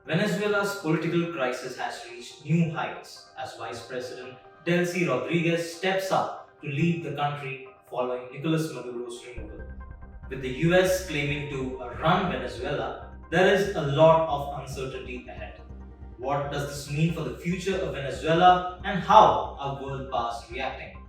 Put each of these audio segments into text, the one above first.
Venezuela's political crisis has reached new heights as Vice President Delcy Rodriguez steps up to lead the country following Nicolas Maduro's removal. With the US claiming to run Venezuela, there is a lot of uncertainty ahead. What does this mean for the future of Venezuela and how are world powers reacting?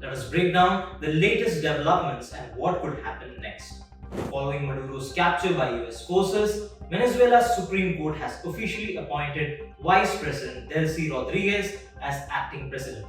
Let us break down the latest developments and what could happen next. Following Maduro's capture by US forces, Venezuela's Supreme Court has officially appointed Vice President Delcy Rodriguez as acting president.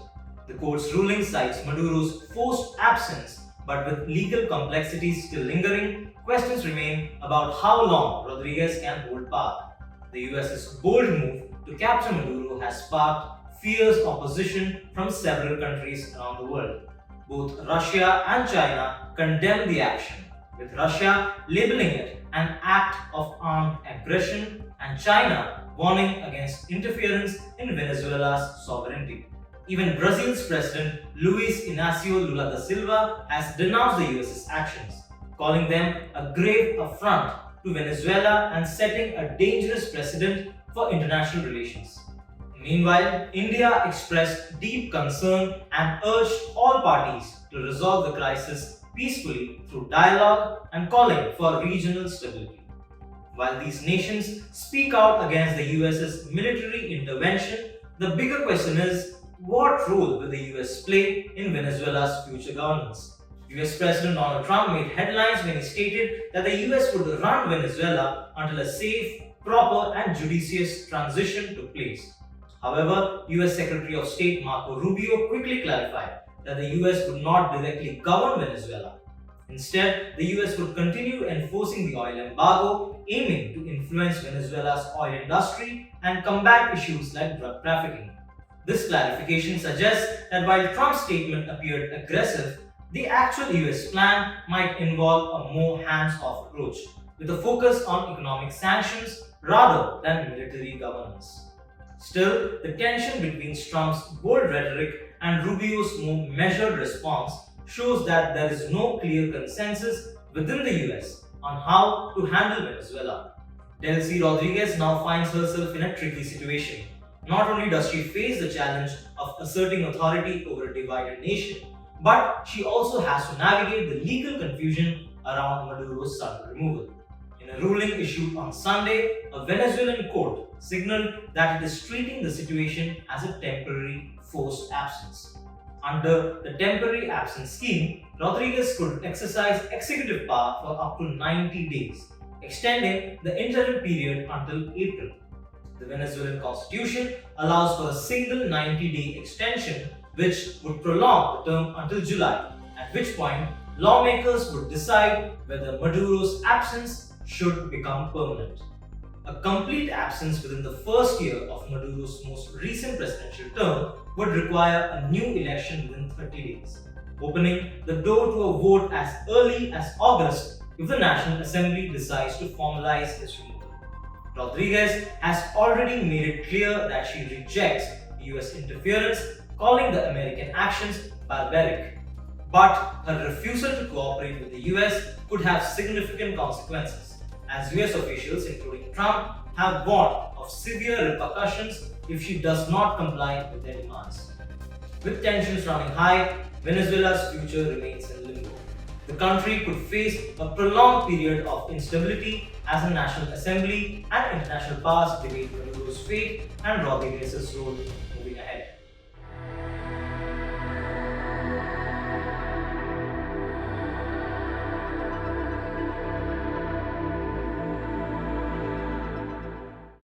The court's ruling cites Maduro's forced absence, but with legal complexities still lingering, questions remain about how long Rodriguez can hold power. The US's bold move to capture Maduro has sparked fierce opposition from several countries around the world. Both Russia and China condemn the action, with Russia labeling it an act of armed aggression and China warning against interference in Venezuela's sovereignty. Even Brazil's President Luiz Inácio Lula da Silva has denounced the US's actions, calling them a grave affront to Venezuela and setting a dangerous precedent for international relations. Meanwhile, India expressed deep concern and urged all parties to resolve the crisis peacefully through dialogue and calling for regional stability. While these nations speak out against the US's military intervention, the bigger question is, what role will the US play in Venezuela's future governance? US President Donald Trump made headlines when he stated that the US would run Venezuela until a safe, proper and judicious transition took place. However, US Secretary of State Marco Rubio quickly clarified that the US would not directly govern Venezuela. Instead, the US would continue enforcing the oil embargo, aiming to influence Venezuela's oil industry and combat issues like drug trafficking. This clarification suggests that while Trump's statement appeared aggressive, the actual US plan might involve a more hands-off approach, with a focus on economic sanctions rather than military governance. Still, the tension between Trump's bold rhetoric and Rubio's more measured response shows that there is no clear consensus within the US on how to handle Venezuela. Delcy Rodriguez now finds herself in a tricky situation. Not only does she face the challenge of asserting authority over a divided nation, but she also has to navigate the legal confusion around Maduro's sudden removal. In a ruling issued on Sunday, a Venezuelan court signaled that it is treating the situation as a temporary forced absence. Under the temporary absence scheme, Rodriguez could exercise executive power for up to 90 days, extending the interim period until April. The Venezuelan constitution allows for a single 90-day extension, which would prolong the term until July, at which point lawmakers would decide whether Maduro's absence should become permanent. A complete absence within the first year of Maduro's most recent presidential term would require a new election within 30 days, opening the door to a vote as early as August if the National Assembly decides to formalize his removal. Rodriguez has already made it clear that she rejects US interference, calling the American actions barbaric. But her refusal to cooperate with the US could have significant consequences, as US officials, including Trump, have warned of severe repercussions if she does not comply with their demands. With tensions running high, Venezuela's future remains in limbo. The country could face a prolonged period of instability as the National Assembly and international powers debate Maduro's fate and Rodriguez's role moving ahead.